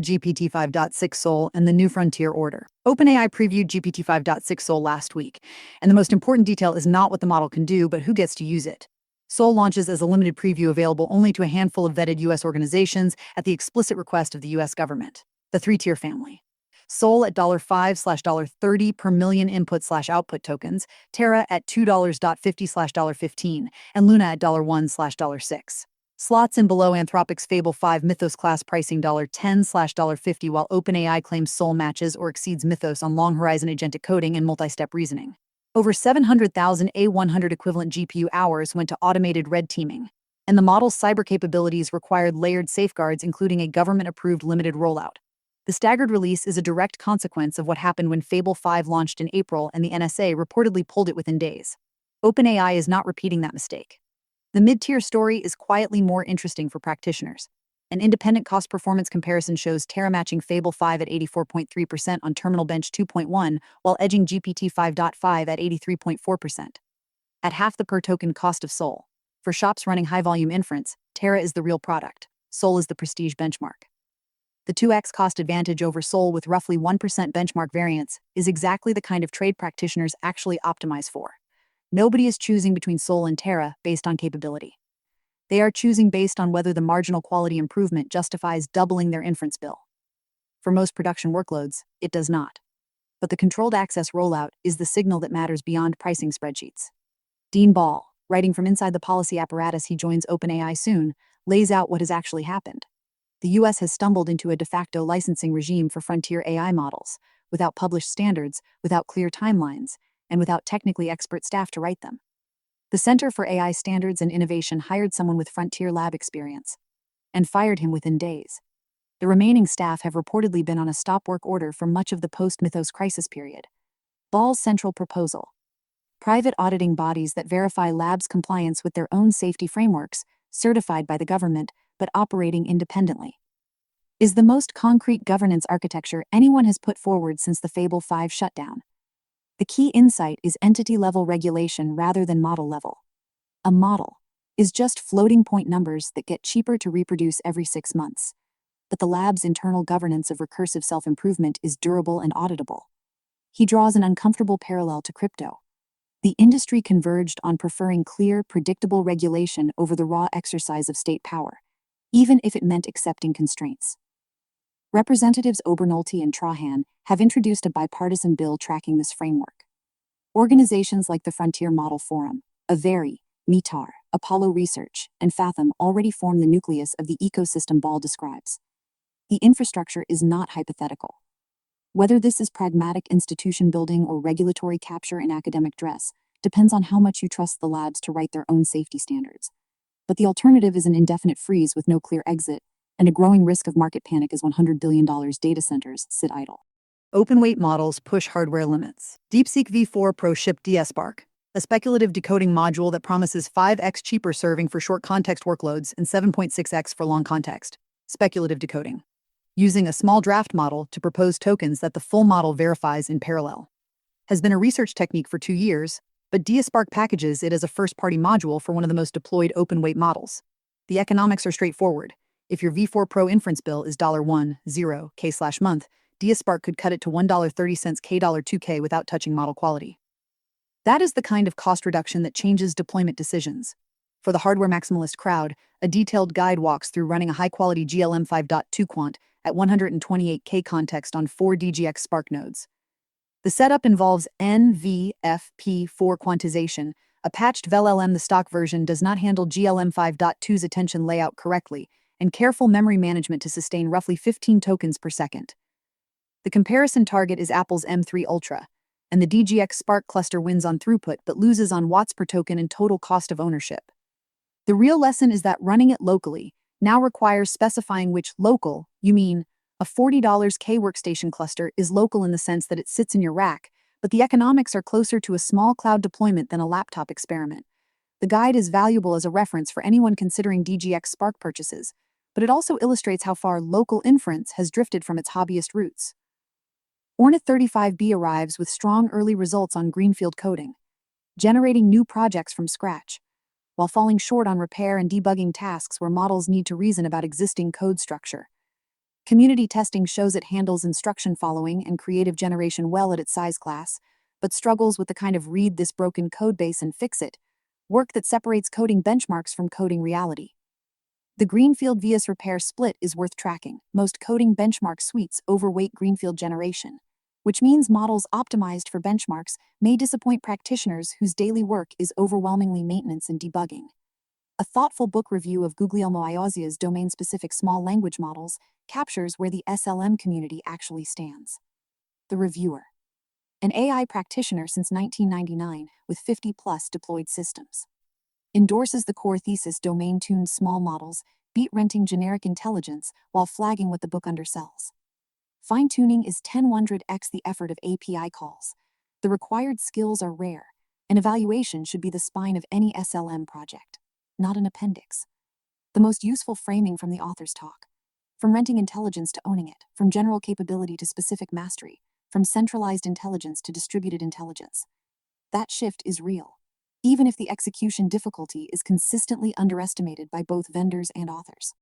GPT-5.6 Sol and the New Frontier Order. OpenAI previewed GPT-5.6 Sol last week, and the most important detail is not what the model can do, but who gets to use it. Sol launches as a limited preview available only to a handful of vetted U.S. organizations at the explicit request of the U.S. government. The three-tier family. Sol at $5/$30 per million input/output tokens, Terra at $2.50/$15, and Luna at $1/$6. Slots in below Anthropic's Fable 5 Mythos class pricing $10/$50, while OpenAI claims Sol matches or exceeds Mythos on long-horizon agentic coding and multi-step reasoning. Over 700,000 A100 equivalent GPU hours went to automated red teaming, and the model's cyber capabilities required layered safeguards, including a government-approved limited rollout. The staggered release is a direct consequence of what happened when Fable 5 launched in April and the NSA reportedly pulled it within days. OpenAI is not repeating that mistake. The mid-tier story is quietly more interesting for practitioners. An independent cost-performance comparison shows Terra matching Fable 5 at 84.3% on Terminal Bench 2.1, while edging GPT-5.5 at 83.4%. At half the per-token cost of Sol. For shops running high-volume inference, Terra is the real product. Sol is the prestige benchmark. The 2x cost advantage over Sol with roughly 1% benchmark variance is exactly the kind of trade practitioners actually optimize for. Nobody is choosing between Sol and Terra based on capability. They are choosing based on whether the marginal quality improvement justifies doubling their inference bill. For most production workloads, it does not. But the controlled access rollout is the signal that matters beyond pricing spreadsheets. Dean Ball, writing from inside the policy apparatus he joins OpenAI soon, lays out what has actually happened. The US has stumbled into a de facto licensing regime for frontier AI models, without published standards, without clear timelines, and without technically expert staff to write them. The Center for AI Standards and Innovation hired someone with frontier lab experience and fired him within days. The remaining staff have reportedly been on a stop-work order for much of the post-Mythos crisis period. Ball's central proposal: private auditing bodies that verify labs' compliance with their own safety frameworks, certified by the government, but operating independently, is the most concrete governance architecture anyone has put forward since the Fable 5 shutdown. The key insight is entity-level regulation rather than model-level. A model is just floating point numbers that get cheaper to reproduce every 6 months. But the lab's internal governance of recursive self-improvement is durable and auditable. He draws an uncomfortable parallel to crypto. The industry converged on preferring clear, predictable regulation over the raw exercise of state power, even if it meant accepting constraints. Representatives Obernolte and Trahan have introduced a bipartisan bill tracking this framework. Organizations like the Frontier Model Forum, Averi, MITAR, Apollo Research, and Fathom already form the nucleus of the ecosystem Ball describes. The infrastructure is not hypothetical. Whether this is pragmatic institution building or regulatory capture in academic dress depends on how much you trust the labs to write their own safety standards. But the alternative is an indefinite freeze with no clear exit, and a growing risk of market panic as $100 billion data centers sit idle. Open-weight models push hardware limits. DeepSeek v4 Pro shipped DSpark, a speculative decoding module that promises 5x cheaper serving for short context workloads and 7.6x for long context. Speculative decoding. Using a small draft model to propose tokens that the full model verifies in parallel. Has been a research technique for 2 years, but DSpark packages it as a first-party module for one of the most deployed open-weight models. The economics are straightforward. If your v4 Pro inference bill is $10K/month, DSpark could cut it to $1.30 K$2K without touching model quality. That is the kind of cost reduction that changes deployment decisions. For the hardware maximalist crowd, a detailed guide walks through running a high-quality GLM 5.2 quant at 128K context on 4 DGX Spark nodes. The setup involves NVFP4 quantization. A patched VLLM, the stock version, does not handle GLM 5.2's attention layout correctly, and careful memory management to sustain roughly 15 tokens per second. The comparison target is Apple's M3 Ultra, and the DGX Spark cluster wins on throughput but loses on watts per token and total cost of ownership. The real lesson is that running it locally now requires specifying which local you mean. A $40 K workstation cluster is local in the sense that it sits in your rack, but the economics are closer to a small cloud deployment than a laptop experiment. The guide is valuable as a reference for anyone considering DGX Spark purchases, but it also illustrates how far local inference has drifted from its hobbyist roots. Ornith 35B arrives with strong early results on greenfield coding, generating new projects from scratch, while falling short on repair and debugging tasks where models need to reason about existing code structure. Community testing shows it handles instruction following and creative generation well at its size class, but struggles with the kind of read this broken codebase and fix it work that separates coding benchmarks from coding reality. The greenfield vs repair split is worth tracking. Most coding benchmark suites overweight greenfield generation, which means models optimized for benchmarks may disappoint practitioners whose daily work is overwhelmingly maintenance and debugging. A thoughtful book review of Guglielmo Iozzia's domain-specific small language models captures where the SLM community actually stands. The reviewer, an AI practitioner since 1999 with 50-plus deployed systems, endorses the core thesis domain-tuned small models beat renting generic intelligence while flagging what the book undersells. Fine-tuning is 10-100x the effort of API calls. The required skills are rare, and evaluation should be the spine of any SLM project, not an appendix. The most useful framing from the author's talk. From renting intelligence to owning it, from general capability to specific mastery, from centralized intelligence to distributed intelligence. That shift is real, even if the execution difficulty is consistently underestimated by both vendors and authors.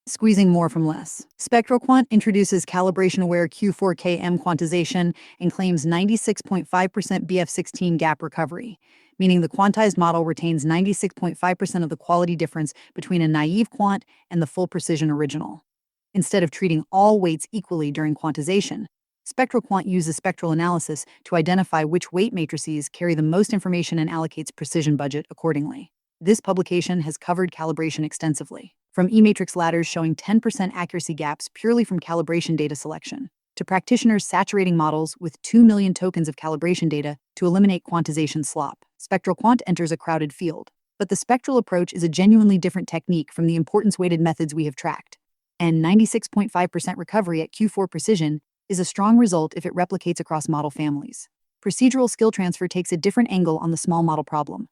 Squeezing more from less. SpectroQuant introduces calibration-aware Q4KM quantization and claims 96.5% BF16 gap recovery, meaning the quantized model retains 96.5% of the quality difference between a naive quant and the full precision original. Instead of treating all weights equally during quantization, SpectroQuant uses spectral analysis to identify which weight matrices carry the most information and allocates precision budget accordingly. This publication has covered calibration extensively, from E-matrix ladders showing 10% accuracy gaps purely from calibration data selection, to practitioners saturating models with 2 million tokens of calibration data to eliminate quantization slop. SpectroQuant enters a crowded field, but the spectral approach is a genuinely different technique from the importance-weighted methods we have tracked. And 96.5% recovery at Q4 precision is a strong result if it replicates across model families. Procedural skill transfer takes a different angle on the small model problem.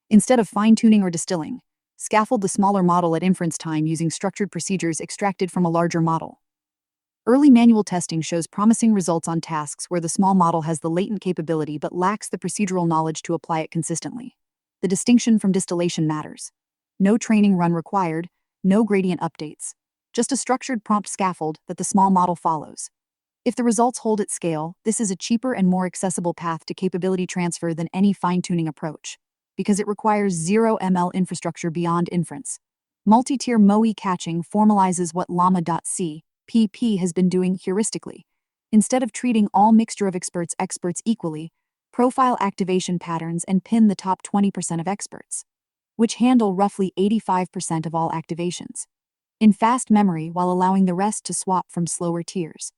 Instead of fine-tuning or distilling, scaffold the smaller model at inference time using structured procedures extracted from a larger model. Early manual testing shows promising results on tasks where the small model has the latent capability but lacks the procedural knowledge to apply it consistently. The distinction from distillation matters. No training run required, no gradient updates, just a structured prompt scaffold that the small model follows. If the results hold at scale, this is a cheaper and more accessible path to capability transfer than any fine-tuning approach, because it requires 0 ML infrastructure beyond inference. Multi-tier MOE catching formalizes what llama.c PP has been doing heuristically. Instead of treating all mixture of experts equally, profile activation patterns and pin the top 20% of experts, which handle roughly 85% of all activations, in fast memory while allowing the rest to swap from slower tiers.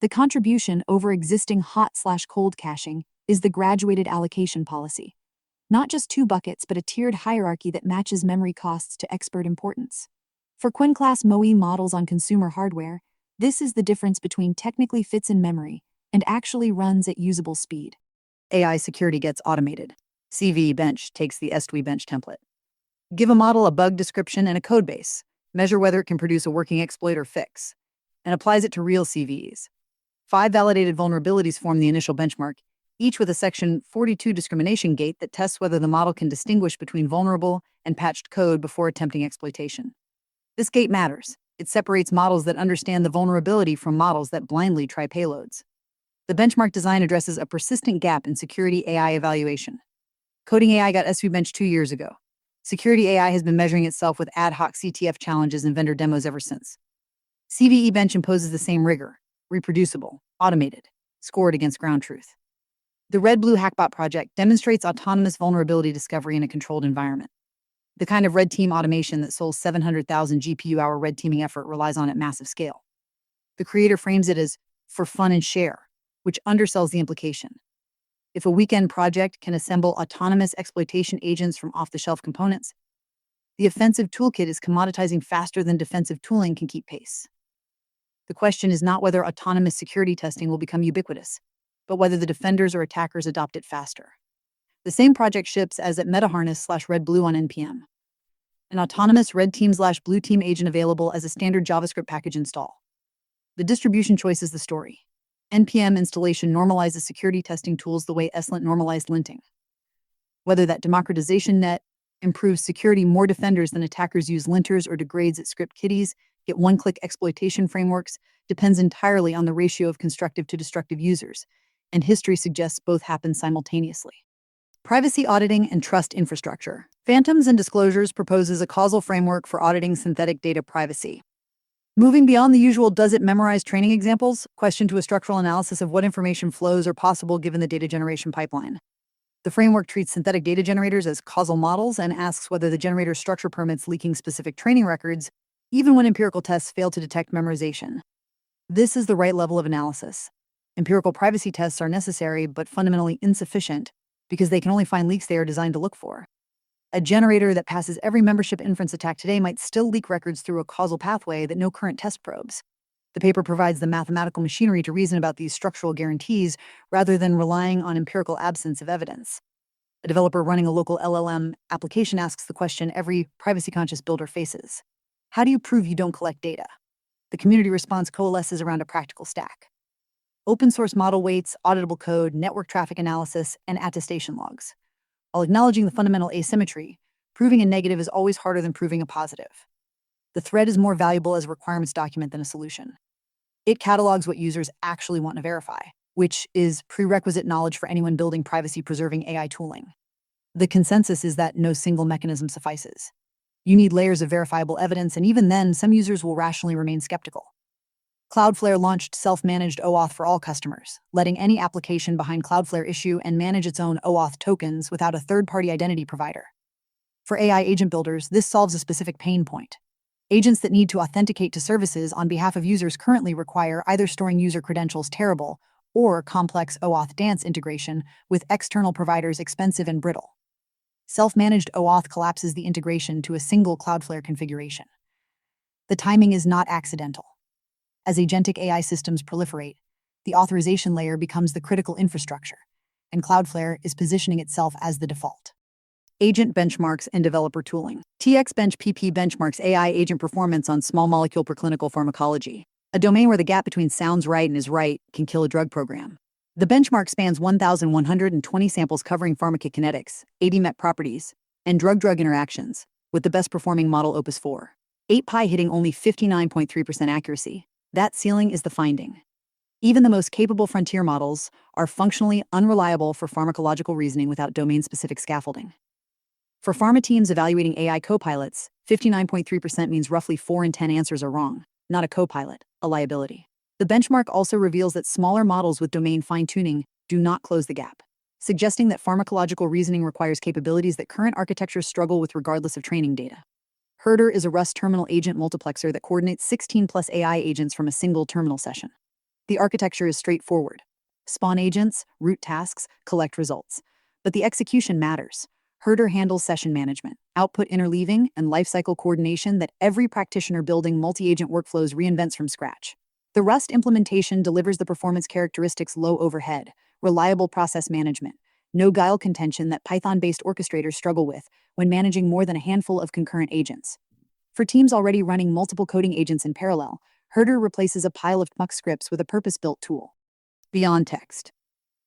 The contribution over existing hot/cold caching is the graduated allocation policy. Not just 2 buckets, but a tiered hierarchy that matches memory costs to expert importance. For Quinn-class MOE models on consumer hardware, this is the difference between technically fits in memory and actually runs at usable speed. AI security gets automated. CVE bench takes the STWI bench template. Give a model a bug description and a codebase, measure whether it can produce a working exploit or fix, and applies it to real CVEs. 5 validated vulnerabilities form the initial benchmark, each with a Section 42 discrimination gate that tests whether the model can distinguish between vulnerable and patched code before attempting exploitation. This gate matters. It separates models that understand the vulnerability from models that blindly try payloads. The benchmark design addresses a persistent gap in security AI evaluation. Coding AI got SVE bench 2 years ago. Security AI has been measuring itself with ad hoc CTF challenges and vendor demos ever since. CVE bench imposes the same rigor, reproducible, automated, scored against ground truth. The Red Blue Hackbot project demonstrates autonomous vulnerability discovery in a controlled environment. The kind of red team automation that Sol's 700,000 GPU-hour red teaming effort relies on at massive scale. The creator frames it as for fun and share, which undersells the implication. If a weekend project can assemble autonomous exploitation agents from off-the-shelf components, the offensive toolkit is commoditizing faster than defensive tooling can keep pace. The question is not whether autonomous security testing will become ubiquitous, but whether the defenders or attackers adopt it faster. The same project ships as at MetaHarness/Red Blue on NPM. An autonomous red team/blue team agent available as a standard JavaScript package install. The distribution choice is the story. NPM installation normalizes security testing tools the way ESLint normalized linting. Whether that democratization net improves security, more defenders than attackers use linters or degrades its script kiddies Yet one-click exploitation frameworks depends entirely on the ratio of constructive to destructive users, and history suggests both happen simultaneously. Privacy auditing and trust infrastructure. Phantoms and Disclosures proposes a causal framework for auditing synthetic data privacy. Moving beyond the usual does it memorize training examples, question to a structural analysis of what information flows are possible given the data generation pipeline. The framework treats synthetic data generators as causal models and asks whether the generator's structure permits leaking specific training records, even when empirical tests fail to detect memorization. This is the right level of analysis. Empirical privacy tests are necessary but fundamentally insufficient because they can only find leaks they are designed to look for. A generator that passes every membership inference attack today might still leak records through a causal pathway that no current test probes. The paper provides the mathematical machinery to reason about these structural guarantees rather than relying on empirical absence of evidence. A developer running a local LLM application asks the question every privacy-conscious builder faces. How do you prove you don't collect data? The community response coalesces around a practical stack: open source model weights, auditable code, network traffic analysis, and attestation logs. While acknowledging the fundamental asymmetry, proving a negative is always harder than proving a positive. The thread is more valuable as a requirements document than a solution. It catalogs what users actually want to verify, which is prerequisite knowledge for anyone building privacy-preserving AI tooling. The consensus is that no single mechanism suffices. You need layers of verifiable evidence, and even then, some users will rationally remain skeptical. Cloudflare launched self-managed OAuth for all customers, letting any application behind Cloudflare issue and manage its own OAuth tokens without a third-party identity provider. For AI agent builders, this solves a specific pain point. Agents that need to authenticate to services on behalf of users currently require either storing user credentials terrible or complex OAuth dance integration with external providers expensive and brittle. Self-managed OAuth collapses the integration to a single Cloudflare configuration. The timing is not accidental. As agentic AI systems proliferate, the authorization layer becomes the critical infrastructure, and Cloudflare is positioning itself as the default. Agent benchmarks and developer tooling. TXBench PP benchmarks AI agent performance on small molecule preclinical pharmacology, a domain where the gap between sounds right and is right can kill a drug program. The benchmark spans 1,120 samples covering pharmacokinetics, ADMET properties, and drug-drug interactions, with the best-performing model Opus 4. 8pi hitting only 59.3% accuracy. That ceiling is the finding. Even the most capable frontier models are functionally unreliable for pharmacological reasoning without domain-specific scaffolding. For pharma teams evaluating AI copilots, 59.3% means roughly 4 in 10 answers are wrong, not a copilot, a liability. The benchmark also reveals that smaller models with domain fine-tuning do not close the gap, suggesting that pharmacological reasoning requires capabilities that current architectures struggle with regardless of training data. Herder is a Rust terminal agent multiplexer that coordinates 16+ AI agents from a single terminal session. The architecture is straightforward. Spawn agents, route tasks, collect results. But the execution matters. Herder handles session management, output interleaving, and lifecycle coordination that every practitioner building multi-agent workflows reinvents from scratch. The Rust implementation delivers the performance characteristics low overhead, reliable process management, no guile contention that Python-based orchestrators struggle with when managing more than a handful of concurrent agents. For teams already running multiple coding agents in parallel, Herder replaces a pile of muck scripts with a purpose-built tool. Beyond text.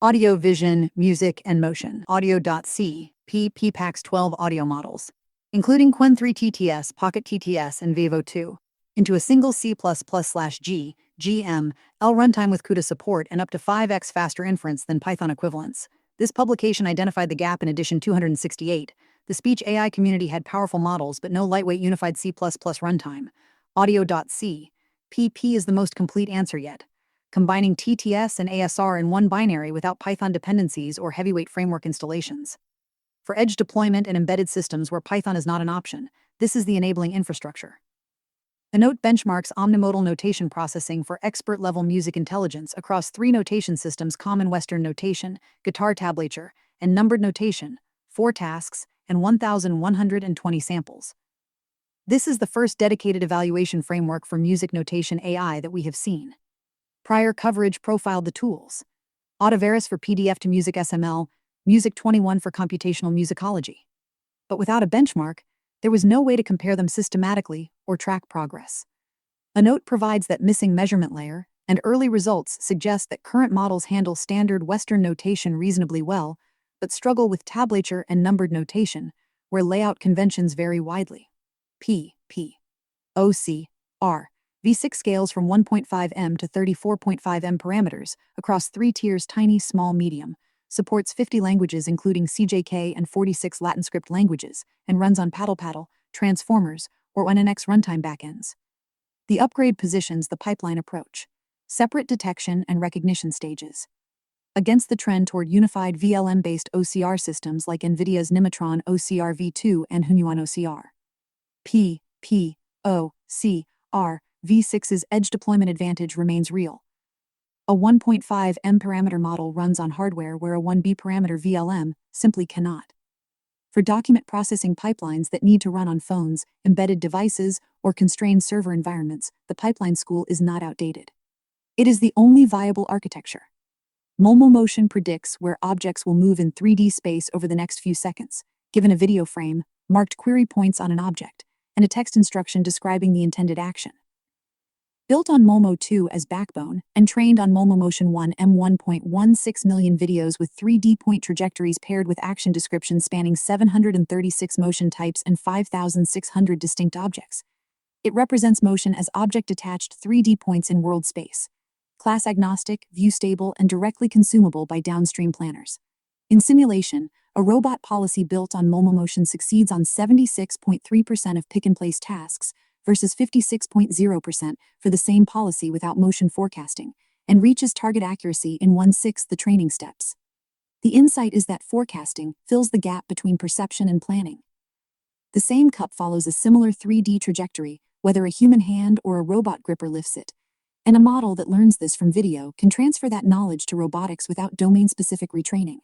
Audio, vision, music, and motion. Audio.c, PPAX 12 audio models, including Qwen 3 TTS, Pocket TTS, and Vevo 2, into a single C++/G, GM, L runtime with CUDA support and up to 5x faster inference than Python equivalents. This publication identified the gap in edition 268. The speech AI community had powerful models but no lightweight unified C++ runtime. Audio.c, PP is the most complete answer yet, combining TTS and ASR in one binary without Python dependencies or heavyweight framework installations. For edge deployment and embedded systems where Python is not an option, this is the enabling infrastructure. The note benchmarks omnimodal notation processing for expert-level music intelligence across 3 notation systems: common Western notation, guitar tablature, and numbered notation, 4 tasks, and 1,120 samples. This is the first dedicated evaluation framework for music notation AI that we have seen. Prior coverage profiled the tools: Autoverus for PDF to music SML, Music 21 for computational musicology. But without a benchmark, there was no way to compare them systematically or track progress. A note provides that missing measurement layer, and early results suggest that current models handle standard Western notation reasonably well, but struggle with tablature and numbered notation, where layout conventions vary widely. P, O, C, R, V6 scales from 1.5 m to 34.5 m parameters across 3 tiers: tiny, small, medium. Supports 50 languages including CJK and 46 Latin script languages, and runs on Paddle, Transformers, or OpenAI runtime backends. The upgrade positions the pipeline approach. Separate detection and recognition stages. Against the trend toward unified VLM-based OCR systems like NVIDIA's Nematron OCR v2 and Hunyuan OCR. OCR V6's edge deployment advantage remains real. A 1.5 m parameter model runs on hardware where a 1b parameter VLM simply cannot. For document processing pipelines that need to run on phones, embedded devices, or constrained server environments, the pipeline school is not outdated. It is the only viable architecture. Motion predicts where objects will move in 3D space over the next few seconds, given a video frame, marked query points on an object, and a text instruction describing the intended action. Built on Momo 2 as backbone and trained on Motion 1 M1.16 million videos with 3D point trajectories paired with action descriptions spanning 736 motion types and 5,600 distinct objects. It represents motion as object-attached 3D points in world space, class-agnostic, view-stable, and directly consumable by downstream planners. In simulation, a robot policy built on Motion succeeds on 76.3% of pick-and-place tasks, versus 56.0% for the same policy without motion forecasting, and reaches target accuracy in 1/6 the training steps. The insight is that forecasting fills the gap between perception and planning. The same cup follows a similar 3D trajectory, whether a human hand or a robot gripper lifts it, and a model that learns this from video can transfer that knowledge to robotics without domain-specific retraining.